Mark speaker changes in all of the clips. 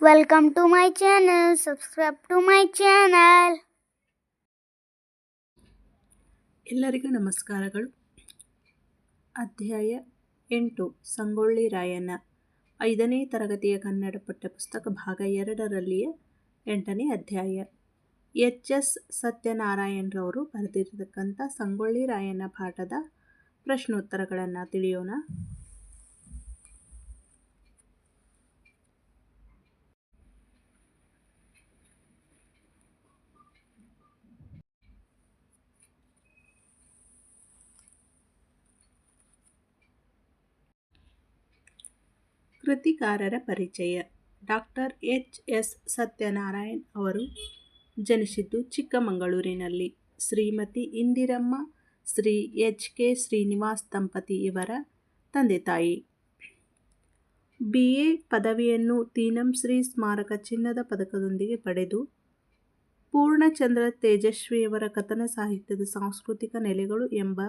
Speaker 1: Welcome to my channel. Subscribe to my channel.
Speaker 2: ಎಲ್ಲರಿಗೂ ನಮಸ್ಕಾರಗಳು. ಅಧ್ಯಾಯ 8 ಸಂಗೊಳ್ಳಿ ರಾಯಣ್ಣ 5ನೇ ತರಗತಿಯ ಕನ್ನಡ ಪಠ್ಯಪುಸ್ತಕ ಭಾಗ 2ರಲ್ಲಿಯ 8ನೇ ಅಧ್ಯಾಯ. ಎಚ್.ಎಸ್. ಸತ್ಯನಾರಾಯಣರವರು ಬರೆದಿರತಕ್ಕಂಥ ಸಂಗೊಳ್ಳಿ ರಾಯಣ್ಣ ಪಾಠದ ಪ್ರಶ್ನೋತ್ತರಗಳನ್ನು ತಿಳಿಯೋಣ. ಕೃತಿಕಾರರ ಪರಿಚಯ. ಡಾಕ್ಟರ್ ಎಚ್.ಎಸ್. ಸತ್ಯನಾರಾಯಣ್ ಅವರು ಜನಿಸಿದ್ದು ಚಿಕ್ಕಮಗಳೂರಿನಲ್ಲಿ. ಶ್ರೀಮತಿ ಇಂದಿರಮ್ಮ, ಶ್ರೀ ಎಚ್.ಕೆ. ಶ್ರೀನಿವಾಸ್ ದಂಪತಿ ಇವರ ತಂದೆ ತಾಯಿ. ಬಿ.ಎ. ಪದವಿಯನ್ನು ತೀನಂಶ್ರೀ ಸ್ಮಾರಕ ಚಿನ್ನದ ಪದಕದೊಂದಿಗೆ ಪಡೆದು ಪೂರ್ಣಚಂದ್ರ ತೇಜಸ್ವಿಯವರ ಕಥನ ಸಾಹಿತ್ಯದ ಸಾಂಸ್ಕೃತಿಕ ನೆಲೆಗಳು ಎಂಬ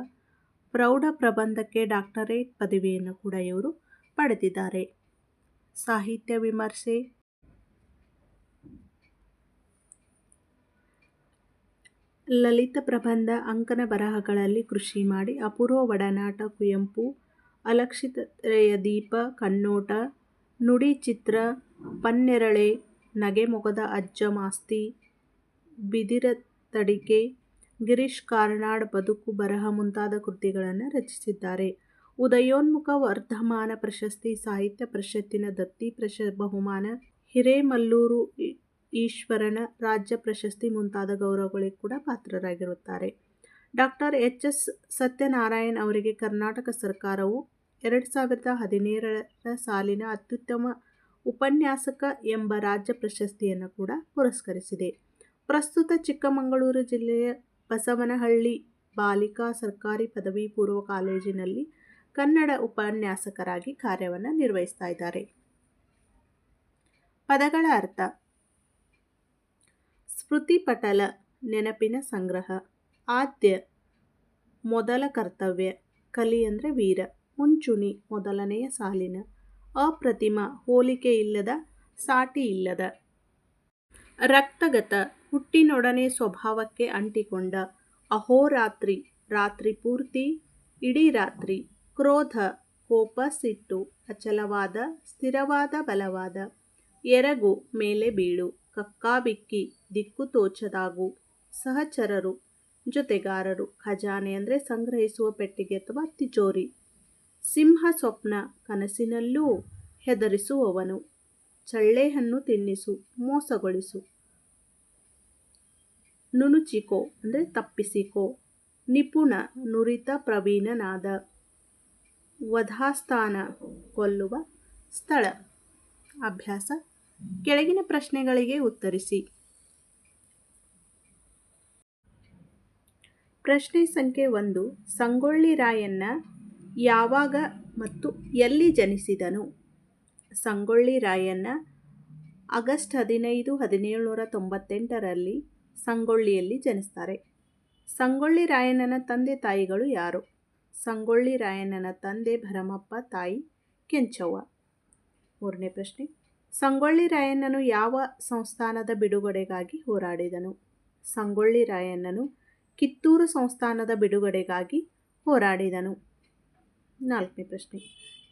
Speaker 2: ಪ್ರೌಢ ಪ್ರಬಂಧಕ್ಕೆ ಡಾಕ್ಟರೇಟ್ ಪದವಿಯನ್ನು ಕೂಡ ಇವರು ಪಡೆದಿದ್ದಾರೆ. ಸಾಹಿತ್ಯ ವಿಮರ್ಶೆ, ಲಲಿತ ಪ್ರಬಂಧ, ಅಂಕಣ ಬರಹಗಳಲ್ಲಿ ಕೃಷಿ ಮಾಡಿ ಅಪೂರ್ವ ಒಡನಾಟ ಕುವೆಂಪು, ಅಲಕ್ಷಿತೆಯ ದೀಪ, ಕಣ್ಣೋಟ, ನುಡಿ ಚಿತ್ರ, ಪನ್ನೆರಳೆ, ನಗೆಮೊಗದ ಅಜ್ಜ ಮಾಸ್ತಿ, ಬಿದಿರ ತಡಿಕೆ, ಗಿರೀಶ್ ಕಾರ್ನಾಡ್, ಬದುಕು ಬರಹ ಮುಂತಾದ ಕೃತಿಗಳನ್ನು ರಚಿಸಿದ್ದಾರೆ. ಉದಯೋನ್ಮುಖ ವರ್ಧಮಾನ ಪ್ರಶಸ್ತಿ, ಸಾಹಿತ್ಯ ಪರಿಷತ್ತಿನ ದತ್ತಿ ಬಹುಮಾನ, ಹಿರೇಮಲ್ಲೂರು ಈಶ್ವರನ ರಾಜ್ಯ ಪ್ರಶಸ್ತಿ ಮುಂತಾದ ಗೌರವಗಳಿಗೆ ಕೂಡ ಪಾತ್ರರಾಗಿರುತ್ತಾರೆ. ಡಾಕ್ಟರ್ ಎಚ್.ಎಸ್. ಸತ್ಯನಾರಾಯಣ್ ಅವರಿಗೆ ಕರ್ನಾಟಕ ಸರ್ಕಾರವು 2017 ಸಾಲಿನ ಅತ್ಯುತ್ತಮ ಉಪನ್ಯಾಸಕ ಎಂಬ ರಾಜ್ಯ ಪ್ರಶಸ್ತಿಯನ್ನು ಕೂಡ ಪುರಸ್ಕರಿಸಿದೆ. ಪ್ರಸ್ತುತ ಚಿಕ್ಕಮಗಳೂರು ಜಿಲ್ಲೆಯ ಬಸವನಹಳ್ಳಿ ಬಾಲಿಕಾ ಸರ್ಕಾರಿ ಪದವಿ ಪೂರ್ವ ಕಾಲೇಜಿನಲ್ಲಿ ಕನ್ನಡ ಉಪನ್ಯಾಸಕರಾಗಿ ಕಾರ್ಯವನ್ನು ನಿರ್ವಹಿಸ್ತಾ ಇದ್ದಾರೆ. ಪದಗಳ ಅರ್ಥ: ಸ್ಮೃತಿಪಟಲ, ನೆನಪಿನ ಸಂಗ್ರಹ. ಆದ್ಯ, ಮೊದಲ ಕರ್ತವ್ಯ. ಕಲಿ ಅಂದರೆ ವೀರ. ಮುಂಚೂಣಿ, ಮೊದಲನೆಯ ಸಾಲಿನ. ಅಪ್ರತಿಮ, ಹೋಲಿಕೆ ಇಲ್ಲದ, ಸಾಟಿ ಇಲ್ಲದ. ರಕ್ತಗತ, ಹುಟ್ಟಿನೊಡನೆ ಸ್ವಭಾವಕ್ಕೆ ಅಂಟಿಕೊಂಡ. ಅಹೋರಾತ್ರಿ, ರಾತ್ರಿ ಪೂರ್ತಿ, ಇಡೀ ರಾತ್ರಿ. ಕ್ರೋಧ, ಕೋಪ, ಸಿಟ್ಟು. ಅಚಲವಾದ, ಸ್ಥಿರವಾದ, ಬಲವಾದ. ಎರಗು, ಮೇಲೆ ಬೀಳು. ಕಕ್ಕಾಬಿಕ್ಕಿ, ದಿಕ್ಕು ತೋಚದಾಗು. ಸಹಚರರು, ಜೊತೆಗಾರರು. ಖಜಾನೆ ಅಂದರೆ ಸಂಗ್ರಹಿಸುವ ಪೆಟ್ಟಿಗೆ ಅಥವಾ ತಿಜೋರಿ. ಸಿಂಹ ಸ್ವಪ್ನ, ಕನಸಿನಲ್ಲೂ ಹೆದರಿಸುವವನು. ಚಳ್ಳೆಹಣ್ಣು ತಿನ್ನಿಸು, ಮೋಸಗೊಳಿಸು. ನುಣುಚಿಕೋ ಅಂದರೆ ತಪ್ಪಿಸಿಕೋ. ನಿಪುಣ, ನುರಿತ, ಪ್ರವೀಣನಾದ. ವಧಾಸ್ಥಾನ, ಕೊಲ್ಲುವ ಸ್ಥಳ. ಅಭ್ಯಾಸ: ಕೆಳಗಿನ ಪ್ರಶ್ನೆಗಳಿಗೆ ಉತ್ತರಿಸಿ. ಪ್ರಶ್ನೆ ಸಂಖ್ಯೆ 1. ಸಂಗೊಳ್ಳಿ ರಾಯಣ್ಣ ಯಾವಾಗ ಮತ್ತು ಎಲ್ಲಿ ಜನಿಸಿದನು? ಸಂಗೊಳ್ಳಿ ರಾಯಣ್ಣ ಆಗಸ್ಟ್ 15, 1798ರಲ್ಲಿ ಸಂಗೊಳ್ಳಿಯಲ್ಲಿ ಜನಿಸ್ತಾರೆ. ಸಂಗೊಳ್ಳಿ ರಾಯಣ್ಣನ ತಂದೆ ತಾಯಿಗಳು ಯಾರು? ಸಂಗೊಳ್ಳಿ ರಾಯಣ್ಣನ ತಂದೆ ಭರಮಪ್ಪ, ತಾಯಿ ಕೆಂಚವ್ವ. 3ನೇ ಪ್ರಶ್ನೆ. ಸಂಗೊಳ್ಳಿ ರಾಯಣ್ಣನು ಯಾವ ಸಂಸ್ಥಾನದ ಬಿಡುಗಡೆಗಾಗಿ ಹೋರಾಡಿದನು? ಸಂಗೊಳ್ಳಿ ರಾಯಣ್ಣನು ಕಿತ್ತೂರು ಸಂಸ್ಥಾನದ ಬಿಡುಗಡೆಗಾಗಿ ಹೋರಾಡಿದನು. 4ನೇ ಪ್ರಶ್ನೆ.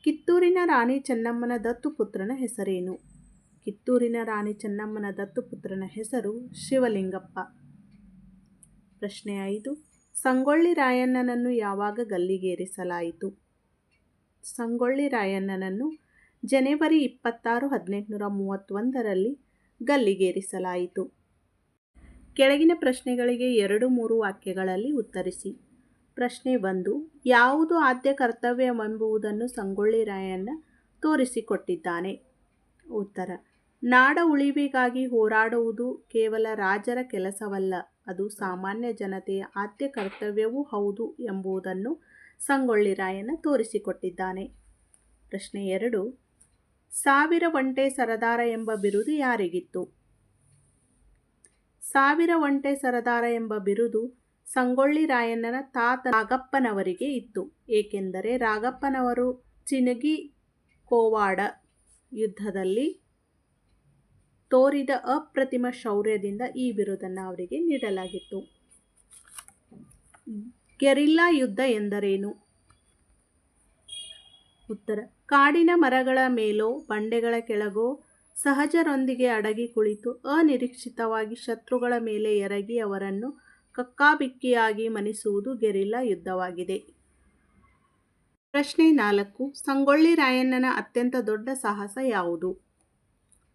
Speaker 2: ಕಿತ್ತೂರಿನ ರಾಣಿ ಚೆನ್ನಮ್ಮನ ದತ್ತುಪುತ್ರನ ಹೆಸರೇನು? ಕಿತ್ತೂರಿನ ರಾಣಿ ಚೆನ್ನಮ್ಮನ ದತ್ತುಪುತ್ರನ ಹೆಸರು ಶಿವಲಿಂಗಪ್ಪ. ಪ್ರಶ್ನೆ 5. ಸಂಗೊಳ್ಳಿ ರಾಯಣ್ಣನನ್ನು ಯಾವಾಗ ಗಲ್ಲಿಗೇರಿಸಲಾಯಿತು? ಸಂಗೊಳ್ಳಿ ರಾಯಣ್ಣನನ್ನು ಜನವರಿ 26, 1831ರಲ್ಲಿ ಗಲ್ಲಿಗೇರಿಸಲಾಯಿತು. ಕೆಳಗಿನ ಪ್ರಶ್ನೆಗಳಿಗೆ 2-3 ವಾಕ್ಯಗಳಲ್ಲಿ ಉತ್ತರಿಸಿ. ಪ್ರಶ್ನೆ 1. ಯಾವುದು ಆದ್ಯ ಕರ್ತವ್ಯವೆಂಬುದನ್ನು ಸಂಗೊಳ್ಳಿ ರಾಯಣ್ಣ ತೋರಿಸಿಕೊಟ್ಟಿದ್ದಾನೆ? ಉತ್ತರ: ನಾಡ ಉಳಿವಿಗಾಗಿ ಹೋರಾಡುವುದು ಕೇವಲ ರಾಜರ ಕೆಲಸವಲ್ಲ, ಅದು ಸಾಮಾನ್ಯ ಜನತೆಯ ಆದ್ಯ ಕರ್ತವ್ಯವೂ ಹೌದು ಎಂಬುದನ್ನು ಸಂಗೊಳ್ಳಿ ರಾಯಣ್ಣ ತೋರಿಸಿಕೊಟ್ಟಿದ್ದಾನೆ. ಪ್ರಶ್ನೆ 2. ಸಾವಿರ ಒಂಟೆ ಸರದಾರ ಎಂಬ ಬಿರುದು ಯಾರಿಗಿತ್ತು? ಸಾವಿರ ಒಂಟೆ ಸರದಾರ ಎಂಬ ಬಿರುದು ಸಂಗೊಳ್ಳಿ ರಾಯಣ್ಣನ ತಾತ ರಾಗಪ್ಪನವರಿಗೆ ಇತ್ತು. ಏಕೆಂದರೆ ರಾಗಪ್ಪನವರು ಚಿನಗಿ ಕೋವಾಡ ಯುದ್ಧದಲ್ಲಿ ತೋರಿದ ಅಪ್ರತಿಮ ಶೌರ್ಯದಿಂದ ಈ ಬಿರುದನ್ನು ಅವರಿಗೆ ನೀಡಲಾಗಿತ್ತು. ಗೆರಿಲ್ಲಾ ಯುದ್ಧ ಎಂದರೇನು? ಉತ್ತರ: ಕಾಡಿನ ಮರಗಳ ಮೇಲೋ ಬಂಡೆಗಳ ಕೆಳಗೋ ಸಹಚರರೊಂದಿಗೆ ಅಡಗಿ ಕುಳಿತು ಅನಿರೀಕ್ಷಿತವಾಗಿ ಶತ್ರುಗಳ ಮೇಲೆ ಎರಗಿ ಅವರನ್ನು ಕಕ್ಕಾಬಿಕ್ಕಿಯಾಗಿ ಮಣಿಸುವುದು ಗೆರಿಲ್ಲಾ ಯುದ್ಧವಾಗಿದೆ. ಪ್ರಶ್ನೆ 4. ಸಂಗೊಳ್ಳಿ ರಾಯಣ್ಣನ ಅತ್ಯಂತ ದೊಡ್ಡ ಸಾಹಸ ಯಾವುದು?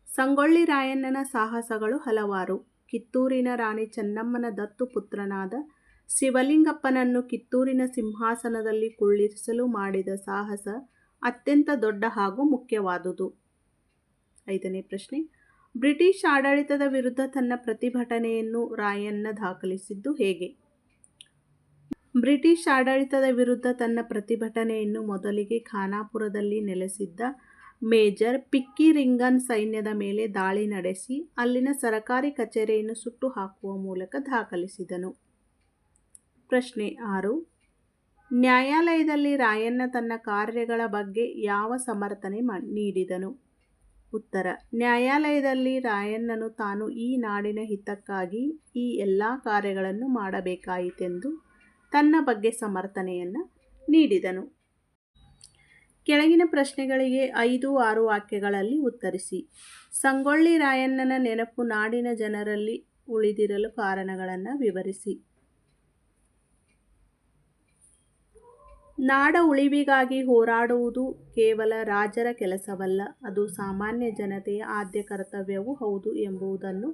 Speaker 2: ಸಂಗೊಳ್ಳಿ ರಾಯಣ್ಣನ ಸಾಹಸಗಳು ಹಲವಾರು. ಕಿತ್ತೂರಿನ ರಾಣಿ ಚೆನ್ನಮ್ಮನ ದತ್ತು ಪುತ್ರನಾದ ಶಿವಲಿಂಗಪ್ಪನನ್ನು ಕಿತ್ತೂರಿನ ಸಿಂಹಾಸನದಲ್ಲಿ ಕುಳ್ಳಿರಿಸಲು ಮಾಡಿದ ಸಾಹಸ ಅತ್ಯಂತ ದೊಡ್ಡ ಹಾಗೂ ಮುಖ್ಯವಾದುದು. 5ನೇ ಪ್ರಶ್ನೆ. ಬ್ರಿಟಿಷ್ ಆಡಳಿತದ ವಿರುದ್ಧ ತನ್ನ ಪ್ರತಿಭಟನೆಯನ್ನು ರಾಯಣ್ಣ ದಾಖಲಿಸಿದ್ದು ಹೇಗೆ? ಬ್ರಿಟಿಷ್ ಆಡಳಿತದ ವಿರುದ್ಧ ತನ್ನ ಪ್ರತಿಭಟನೆಯನ್ನು ಮೊದಲಿಗೆ ಖಾನಾಪುರದಲ್ಲಿ ನೆಲೆಸಿದ್ದ ಮೇಜರ್ ಪಿಕ್ಕಿರಿಂಗನ್ ಸೈನ್ಯದ ಮೇಲೆ ದಾಳಿ ನಡೆಸಿ ಅಲ್ಲಿನ ಸರಕಾರಿ ಕಚೇರಿಯನ್ನು ಸುಟ್ಟು ಹಾಕುವ ಮೂಲಕ ದಾಖಲಿಸಿದನು. ಪ್ರಶ್ನೆ 6. ನ್ಯಾಯಾಲಯದಲ್ಲಿ ರಾಯಣ್ಣ ತನ್ನ ಕಾರ್ಯಗಳ ಬಗ್ಗೆ ಯಾವ ಸಮರ್ಥನೆ ನೀಡಿದನು? ಉತ್ತರ: ನ್ಯಾಯಾಲಯದಲ್ಲಿ ರಾಯಣ್ಣನು ತಾನು ಈ ನಾಡಿನ ಹಿತಕ್ಕಾಗಿ ಈ ಎಲ್ಲ ಕಾರ್ಯಗಳನ್ನು ಮಾಡಬೇಕಾಯಿತೆಂದು ತನ್ನ ಬಗ್ಗೆ ಸಮರ್ಥನೆಯನ್ನು ನೀಡಿದನು. ಕೆಳಗಿನ ಪ್ರಶ್ನೆಗಳಿಗೆ 5-6 ವಾಕ್ಯಗಳಲ್ಲಿ ಉತ್ತರಿಸಿ. ಸಂಗೊಳ್ಳಿ ರಾಯಣ್ಣನ ನೆನಪು ನಾಡಿನ ಜನರಲ್ಲಿ ಉಳಿದಿರಲು ಕಾರಣಗಳನ್ನು ವಿವರಿಸಿ. ನಾಡ ಉಳಿವಿಗಾಗಿ ಹೋರಾಡುವುದು ಕೇವಲ ರಾಜರ ಕೆಲಸವಲ್ಲ, ಅದು ಸಾಮಾನ್ಯ ಜನತೆಯ ಆದ್ಯ ಕರ್ತವ್ಯವೂ ಹೌದು ಎಂಬುದನ್ನು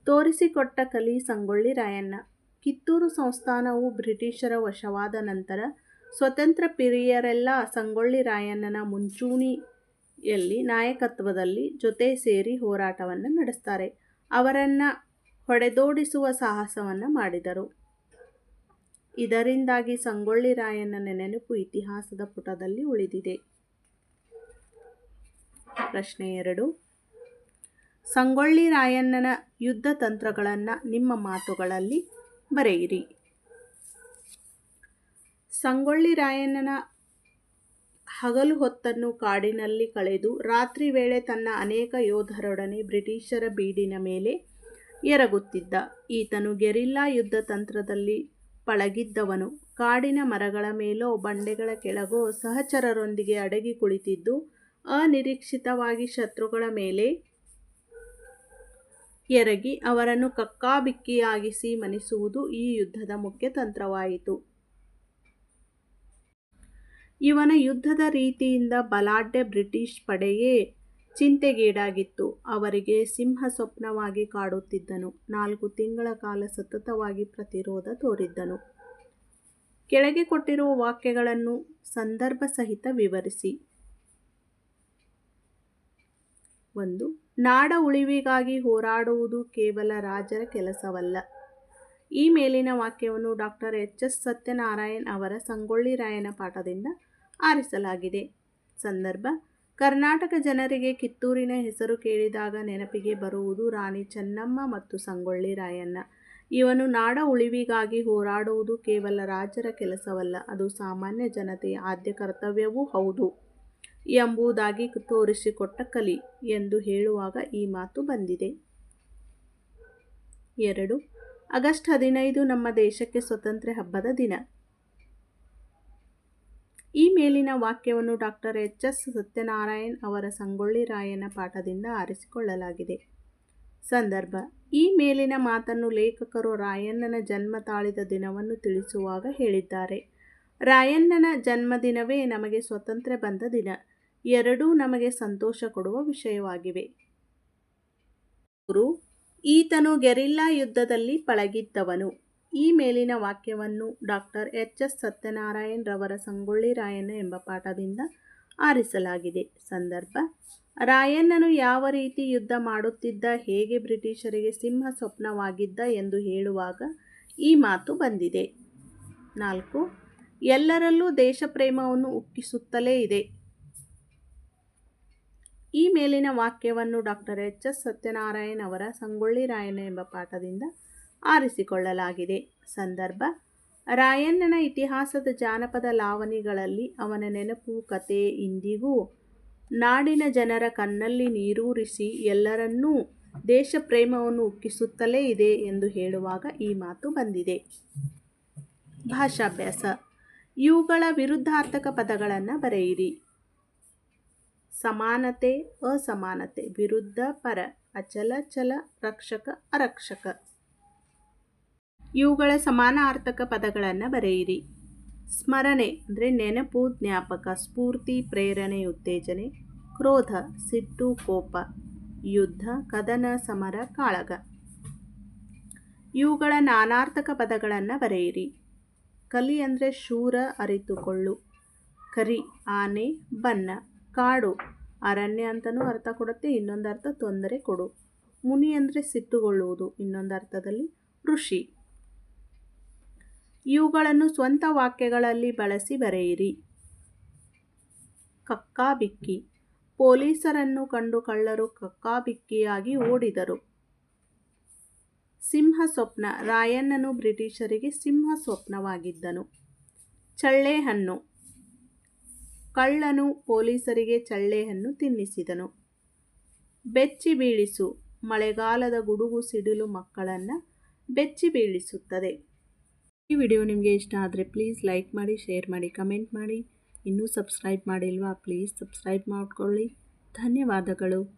Speaker 2: ತೋರಿಸಿಕೊಟ್ಟ ಕಲಿ ಸಂಗೊಳ್ಳಿ ರಾಯಣ್ಣ. ಕಿತ್ತೂರು ಸಂಸ್ಥಾನವು ಬ್ರಿಟಿಷರ ವಶವಾದ ನಂತರ ಸ್ವತಂತ್ರ ಪ್ರಿಯರೆಲ್ಲ ಸಂಗೊಳ್ಳಿ ರಾಯಣ್ಣನ ಮುಂಚೂಣಿಯಲ್ಲಿ ನಾಯಕತ್ವದಲ್ಲಿ ಜೊತೆ ಸೇರಿ ಹೋರಾಟವನ್ನು ನಡೆಸ್ತಾರೆ. ಅವರನ್ನು ಹೊಡೆದೋಡಿಸುವ ಸಾಹಸವನ್ನು ಮಾಡಿದರು. ಇದರಿಂದಾಗಿ ಸಂಗೊಳ್ಳಿ ರಾಯಣ್ಣನ ನೆನಪು ಇತಿಹಾಸದ ಪುಟದಲ್ಲಿ ಉಳಿದಿದೆ. ಪ್ರಶ್ನೆ 2. ಸಂಗೊಳ್ಳಿ ರಾಯಣ್ಣನ ಯುದ್ಧ ತಂತ್ರಗಳನ್ನು ನಿಮ್ಮ ಮಾತುಗಳಲ್ಲಿ ಬರೆಯಿರಿ. ಸಂಗೊಳ್ಳಿ ರಾಯಣ್ಣನ ಹಗಲು ಹೊತ್ತನ್ನು ಕಾಡಿನಲ್ಲಿ ಕಳೆದು ರಾತ್ರಿ ವೇಳೆ ತನ್ನ ಅನೇಕ ಯೋಧರೊಡನೆ ಬ್ರಿಟಿಷರ ಬೀಡಿನ ಮೇಲೆ ಎರಗುತ್ತಿದ್ದ. ಈತನು ಗೆರಿಲ್ಲಾ ಯುದ್ಧ ತಂತ್ರದಲ್ಲಿ ಪಳಗಿದ್ದವನು. ಕಾಡಿನ ಮರಗಳ ಮೇಲೋ ಬಂಡೆಗಳ ಕೆಳಗೋ ಸಹಚರರೊಂದಿಗೆ ಅಡಗಿ ಕುಳಿತಿದ್ದು ಅನಿರೀಕ್ಷಿತವಾಗಿ ಶತ್ರುಗಳ ಮೇಲೆ ಎರಗಿ ಅವರನ್ನು ಕಕ್ಕಾಬಿಕ್ಕಿಯಾಗಿಸಿ ಮಣಿಸುವುದು ಈ ಯುದ್ಧದ ಮುಖ್ಯ ತಂತ್ರವಾಯಿತು. ಇವನ ಯುದ್ಧದ ರೀತಿಯಿಂದ ಬಲಾಢ್ಯ ಬ್ರಿಟಿಷ್ ಪಡೆಯೇ ಚಿಂತೆಗೀಡಾಗಿತ್ತು. ಅವರಿಗೆ ಸಿಂಹ ಸ್ವಪ್ನವಾಗಿ ಕಾಡುತ್ತಿದ್ದನು. 4 ತಿಂಗಳ ಕಾಲ ಸತತವಾಗಿ ಪ್ರತಿರೋಧ ತೋರಿದ್ದನು. ಕೆಳಗೆ ಕೊಟ್ಟಿರುವ ವಾಕ್ಯಗಳನ್ನು ಸಂದರ್ಭ ಸಹಿತ ವಿವರಿಸಿ. 1. ನಾಡ ಉಳಿವಿಗಾಗಿ ಹೋರಾಡುವುದು ಕೇವಲ ರಾಜರ ಕೆಲಸವಲ್ಲ. ಈ ಮೇಲಿನ ವಾಕ್ಯವನ್ನು ಡಾಕ್ಟರ್ ಎಚ್. ಎಸ್. ಸತ್ಯನಾರಾಯಣ್ ಅವರ ಸಂಗೊಳ್ಳಿ ರಾಯಣ್ಣ ಪಾಠದಿಂದ ಆರಿಸಲಾಗಿದೆ. ಸಂದರ್ಭ: ಕರ್ನಾಟಕ ಜನರಿಗೆ ಕಿತ್ತೂರಿನ ಹೆಸರು ಕೇಳಿದಾಗ ನೆನಪಿಗೆ ಬರುವುದು ರಾಣಿ ಚೆನ್ನಮ್ಮ ಮತ್ತು ಸಂಗೊಳ್ಳಿ ರಾಯಣ್ಣ. ಇವನು ನಾಡ ಉಳಿವಿಗಾಗಿ ಹೋರಾಡುವುದು ಕೇವಲ ರಾಜರ ಕೆಲಸವಲ್ಲ, ಅದು ಸಾಮಾನ್ಯ ಜನತೆಯ ಆದ್ಯ ಕರ್ತವ್ಯವೂ ಹೌದು ಎಂಬುದಾಗಿ ತೋರಿಸಿಕೊಟ್ಟ ಕಲಿ ಎಂದು ಹೇಳುವಾಗ ಈ ಮಾತು ಬಂದಿದೆ. 2. ಆಗಸ್ಟ್ 15 ನಮ್ಮ ದೇಶಕ್ಕೆ ಸ್ವಾತಂತ್ರ್ಯ ಹಬ್ಬದ ದಿನ. ಈ ಮೇಲಿನ ವಾಕ್ಯವನ್ನು ಡಾಕ್ಟರ್ ಎಚ್. ಎಸ್. ಸತ್ಯನಾರಾಯಣ್ ಅವರ ಸಂಗೊಳ್ಳಿ ರಾಯಣ್ಣ ಪಾಠದಿಂದ ಆರಿಸಿಕೊಳ್ಳಲಾಗಿದೆ. ಸಂದರ್ಭ: ಈ ಮೇಲಿನ ಮಾತನ್ನು ಲೇಖಕರು ರಾಯಣ್ಣನ ಜನ್ಮ ತಾಳಿದ ದಿನವನ್ನು ತಿಳಿಸುವಾಗ ಹೇಳಿದ್ದಾರೆ. ರಾಯಣ್ಣನ ಜನ್ಮದಿನವೇ ನಮಗೆ ಸ್ವಾತಂತ್ರ್ಯ ಬಂದ ದಿನ. ಎರಡೂ ನಮಗೆ ಸಂತೋಷ ಕೊಡುವ ವಿಷಯವಾಗಿವೆ. 3. ಈತನು ಗೆರಿಲ್ಲಾ ಯುದ್ಧದಲ್ಲಿ ಪಳಗಿದ್ದವನು. ಈ ಮೇಲಿನ ವಾಕ್ಯವನ್ನು ಡಾಕ್ಟರ್ ಎಚ್. ಎಸ್. ಸತ್ಯನಾರಾಯಣ್ ರವರ ಸಂಗೊಳ್ಳಿ ರಾಯಣ್ಣ ಎಂಬ ಪಾಠದಿಂದ ಆರಿಸಲಾಗಿದೆ. ಸಂದರ್ಭ: ರಾಯಣ್ಣನು ಯಾವ ರೀತಿ ಯುದ್ಧ ಮಾಡುತ್ತಿದ್ದ, ಹೇಗೆ ಬ್ರಿಟಿಷರಿಗೆ ಸಿಂಹ ಸ್ವಪ್ನವಾಗಿದ್ದ ಎಂದು ಹೇಳುವಾಗ ಈ ಮಾತು ಬಂದಿದೆ. 4. ಎಲ್ಲರಲ್ಲೂ ದೇಶಪ್ರೇಮವನ್ನು ಉಕ್ಕಿಸುತ್ತಲೇ ಇದೆ. ಈ ಮೇಲಿನ ವಾಕ್ಯವನ್ನು ಡಾಕ್ಟರ್ ಎಚ್. ಎಸ್. ಸತ್ಯನಾರಾಯಣ್ ಅವರ ಸಂಗೊಳ್ಳಿ ರಾಯಣ್ಣ ಎಂಬ ಪಾಠದಿಂದ ಆರಿಸಿಕೊಳ್ಳಲಾಗಿದೆ. ಸಂದರ್ಭ: ರಾಯಣ್ಣನ ಇತಿಹಾಸದ ಜಾನಪದ ಲಾವಣಿಗಳಲ್ಲಿ ಅವನ ನೆನಪು ಕತೆ ಇಂದಿಗೂ ನಾಡಿನ ಜನರ ಕಣ್ಣಲ್ಲಿ ನೀರೂರಿಸಿ ಎಲ್ಲರನ್ನೂ ದೇಶ ಪ್ರೇಮವನ್ನು ಉಕ್ಕಿಸುತ್ತಲೇ ಇದೆ ಎಂದು ಹೇಳುವಾಗ ಈ ಮಾತು ಬಂದಿದೆ. ಭಾಷಾಭ್ಯಾಸ. ಇವುಗಳ ವಿರುದ್ಧಾರ್ಥಕ ಪದಗಳನ್ನು ಬರೆಯಿರಿ. ಸಮಾನತೆ, ಅಸಮಾನತೆ, ವಿರುದ್ಧ, ಪರ, ಅಚಲ, ಚಲ, ರಕ್ಷಕ, ಅರಕ್ಷಕ. ಇವುಗಳ ಸಮಾನಾರ್ಥಕ ಪದಗಳನ್ನು ಬರೆಯಿರಿ. ಸ್ಮರಣೆ ಅಂದರೆ ನೆನಪು, ಜ್ಞಾಪಕ, ಸ್ಫೂರ್ತಿ, ಪ್ರೇರಣೆ, ಉತ್ತೇಜನೆ. ಕ್ರೋಧ, ಸಿಟ್ಟು, ಕೋಪ. ಯುದ್ಧ, ಕದನ, ಸಮರ, ಕಾಳಗ. ಇವುಗಳ ನಾನಾರ್ಥಕ ಪದಗಳನ್ನು ಬರೆಯಿರಿ. ಕಲಿ ಅಂದರೆ ಶೂರ, ಅರಿತುಕೊಳ್ಳು. ಕರಿ, ಆನೆ, ಬನ್ನ. ಕಾಡು, ಅರಣ್ಯ ಅಂತಲೂ ಅರ್ಥ ಕೊಡುತ್ತೆ, ಇನ್ನೊಂದು ಅರ್ಥ ತೊಂದರೆ ಕೊಡು. ಮುನಿ ಅಂದರೆ ಸಿಟ್ಟುಗೊಳ್ಳುವುದು, ಇನ್ನೊಂದು ಅರ್ಥದಲ್ಲಿ ಋಷಿ. ಇವುಗಳನ್ನು ಸ್ವಂತ ವಾಕ್ಯಗಳಲ್ಲಿ ಬಳಸಿ ಬರೆಯಿರಿ. ಕಕ್ಕಾಬಿಕ್ಕಿ. ಪೊಲೀಸರನ್ನು ಕಂಡು ಕಳ್ಳರು ಕಕ್ಕಾಬಿಕ್ಕಿಯಾಗಿ ಓಡಿದರು. ಸಿಂಹ ಸ್ವಪ್ನ. ರಾಯಣ್ಣನು ಬ್ರಿಟಿಷರಿಗೆ ಸಿಂಹ ಸ್ವಪ್ನವಾಗಿದ್ದನು. ಚಳ್ಳೆಹಣ್ಣು. ಕಳ್ಳನು ಪೊಲೀಸರಿಗೆ ಚಳ್ಳೆಹಣ್ಣು ತಿನ್ನಿಸಿದನು. ಬೆಚ್ಚಿ ಬೀಳಿಸು. ಮಳೆಗಾಲದ ಗುಡುಗು ಸಿಡಿಲು ಮಕ್ಕಳನ್ನು ಬೆಚ್ಚಿ ಬೀಳಿಸುತ್ತದೆ. ಈ ವಿಡಿಯೋ ನಿಮಗೆ ಇಷ್ಟ ಆದರೆ ಪ್ಲೀಸ್ ಲೈಕ್ ಮಾಡಿ, ಶೇರ್ ಮಾಡಿ, ಕಮೆಂಟ್ ಮಾಡಿ. ಇನ್ನೂ ಸಬ್ಸ್ಕ್ರೈಬ್ ಮಾಡಿಲ್ವಾ? ಪ್ಲೀಸ್ ಸಬ್ಸ್ಕ್ರೈಬ್ ಮಾಡಿಕೊಳ್ಳಿ. ಧನ್ಯವಾದಗಳು.